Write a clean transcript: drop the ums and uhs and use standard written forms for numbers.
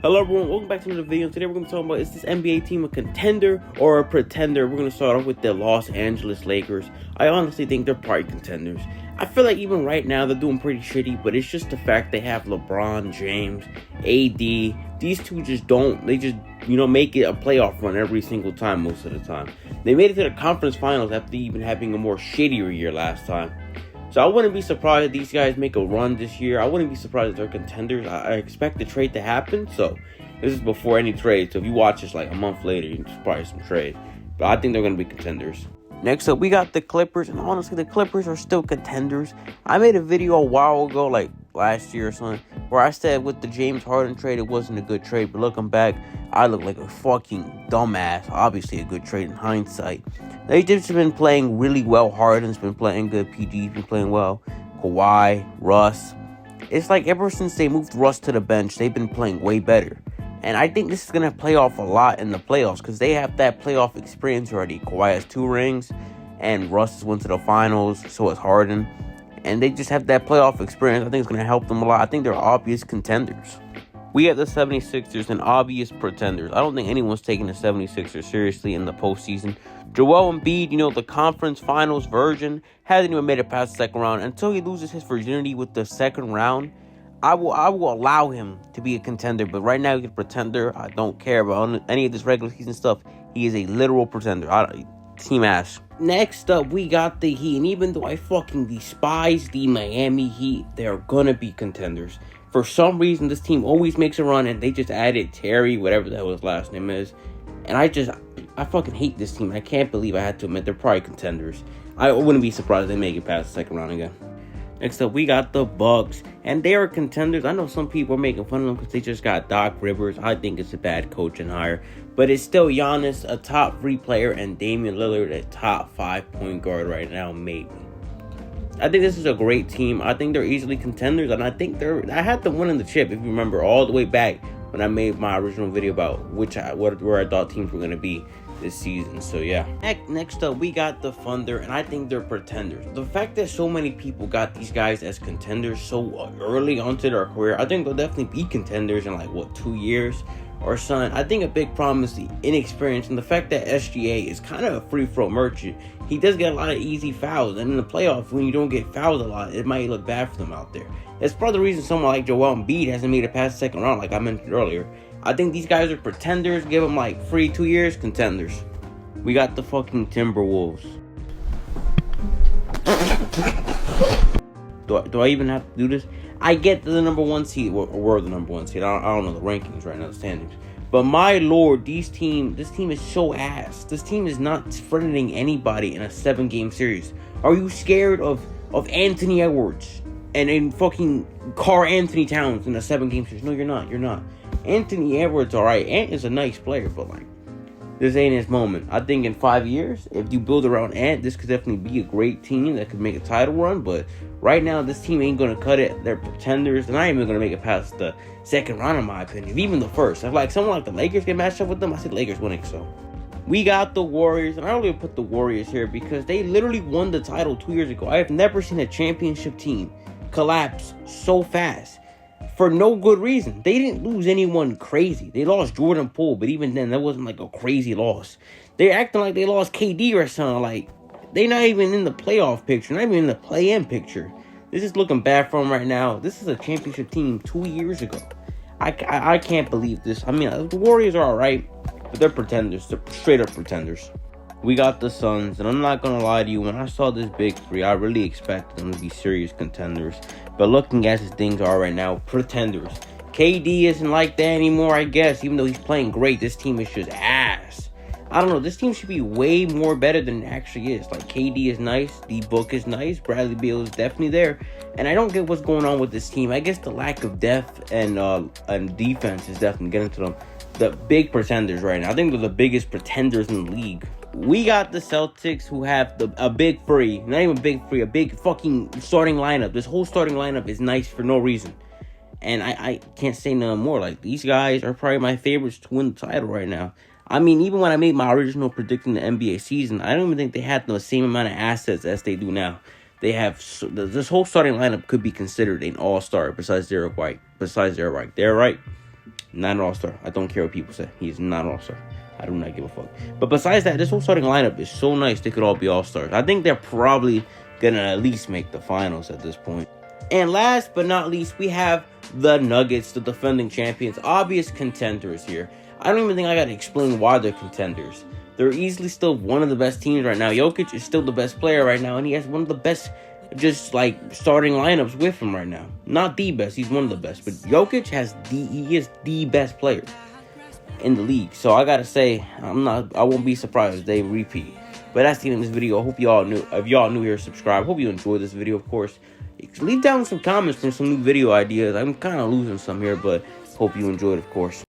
Hello everyone, welcome back to another video. Today we're going to talk about, is this NBA team a contender or a pretender? We're going to start off with the Los Angeles Lakers. I honestly think they're probably contenders. I feel like even right now they're doing pretty shitty, but it's just the fact they have LeBron James, AD. These two just don't, they just, make it a playoff run every single time most of the time. They made it to the conference finals after even having a more shittier year last time. So I wouldn't be surprised if these guys make a run this year. I wouldn't be surprised if they're contenders. I expect the trade to happen. So this is before any trade. So if you watch this like a month later, you can probably some trade. But I think they're going to be contenders. Next up, we got the Clippers. And honestly, the Clippers are still contenders. I made a video a while ago, like last year or something, where I said with the James Harden trade, it wasn't a good trade. But looking back, I look like a fucking dumbass. Obviously, a good trade in hindsight. They've just been playing really well. Harden's been playing good. PG's been playing well. Kawhi, Russ. It's like ever since they moved Russ to the bench, they've been playing way better. And I think this is going to play off a lot in the playoffs because they have that playoff experience already. Kawhi has 2 rings, and Russ has went to the finals, so has Harden. And they just have that playoff experience. I think it's going to help them a lot. I think they're obvious contenders. We have the 76ers and obvious pretenders. I don't think anyone's taking the 76ers seriously in the postseason. Joel Embiid, the conference finals virgin, hasn't even made it past the second round. Until he loses his virginity with the second round, I will allow him to be a contender. But right now, he's a pretender. I don't care about any of this regular season stuff. He is a literal pretender. Team ass. Next up, we got the Heat. And even though I fucking despise the Miami Heat, they're gonna be contenders. For some reason, this team always makes a run, and they just added Terry, whatever the hell his last name is. And I fucking hate this team. I can't believe I had to admit they're probably contenders. I wouldn't be surprised if they make it past the second round again. Next up, we got the Bucks, and they are contenders. I know some people are making fun of them because they just got Doc Rivers. I think it's a bad coaching hire, but it's still Giannis, a top 3 player, and Damian Lillard, a top 5 point guard right now, maybe. I think this is a great team. I think they're easily contenders, and I think I had them winning the chip, if you remember, all the way back when I made my original video about where I thought teams were going to be this season. So yeah. Next up, we got the Thunder, and I think they're pretenders. The fact that so many people got these guys as contenders so early onto their career, I think they'll definitely be contenders in 2 years or something. I think a big problem is the inexperience and the fact that SGA is kind of a free-throw merchant. He does get a lot of easy fouls, and in the playoffs, when you don't get fouled a lot, it might look bad for them out there. That's part of the reason someone like Joel Embiid hasn't made it past the second round, like I mentioned earlier. I think these guys are pretenders. Give them 2 years, contenders. We got the fucking Timberwolves. Do I even have to do this? I get the number 1 seed, or we're the number 1 seed. I don't know the rankings right now, the standings. But my lord, this team is so ass. This team is not threatening anybody in a 7-game series. Are you scared of Anthony Edwards and fucking Karl Anthony Towns in a 7-game series? No, you're not. You're not. Anthony Edwards, alright. Ant is a nice player, but this ain't his moment. I think in 5 years, if you build around Ant, this could definitely be a great team that could make a title run. But right now, this team ain't going to cut it. They're pretenders. They're not even going to make it past the second round, in my opinion. Even the first. If someone like the Lakers get matched up with them, I see the Lakers winning. So we got the Warriors. And I don't even put the Warriors here because they literally won the title 2 years ago. I have never seen a championship team collapse so fast. For no good reason. They didn't lose anyone crazy. They lost Jordan Poole, but even then, that wasn't a crazy loss. They're acting like they lost KD or something. They're not even in the playoff picture, not even in the play-in picture. This is looking bad for them right now. This is a championship team 2 years ago. I can't believe this. The Warriors are alright, but they're pretenders. They're straight-up pretenders. We got the Suns, and I'm not going to lie to you, when I saw this big 3, I really expected them to be serious contenders. But looking as things are right now, pretenders. KD isn't like that anymore, I guess, even though he's playing great. This team is just ass. I don't know, this team should be way more better than it actually is. KD is nice, D-Book is nice, Bradley Beal is definitely there. And I don't get what's going on with this team. I guess the lack of depth and defense is definitely getting to them. The big pretenders right now. I think they're the biggest pretenders in the league. We got the Celtics, who have a big 3. Not even big 3, a big fucking starting lineup. This whole starting lineup is nice for no reason. And I can't say no more. These guys are probably my favorites to win the title right now. Even when I made my original predicting the NBA season, I don't even think they had the same amount of assets as they do now. They have this whole starting lineup could be considered an all-star besides Derek White. They're right. not an all-star. I don't care what people say. He's not an all-star. I do not give a fuck. But besides that, this whole starting lineup is so nice. They could all be all-stars. I think they're probably gonna at least make the finals at this point. And last but not least, we have the Nuggets, the defending champions, obvious contenders here. I don't even think I gotta explain why they're contenders. They're easily still one of the best teams right now. Jokic is still the best player right now, and he has one of the best just like starting lineups with him right now. Not the best, he's one of the best, but Jokic he is the best player in the league. So I gotta say, I won't be surprised if they repeat. But that's the end of this video. I hope y'all new. If y'all new here, subscribe. Hope you enjoyed this video, of course. Leave down some comments for some new video ideas. I'm kind of losing some here, but hope you enjoyed, of course.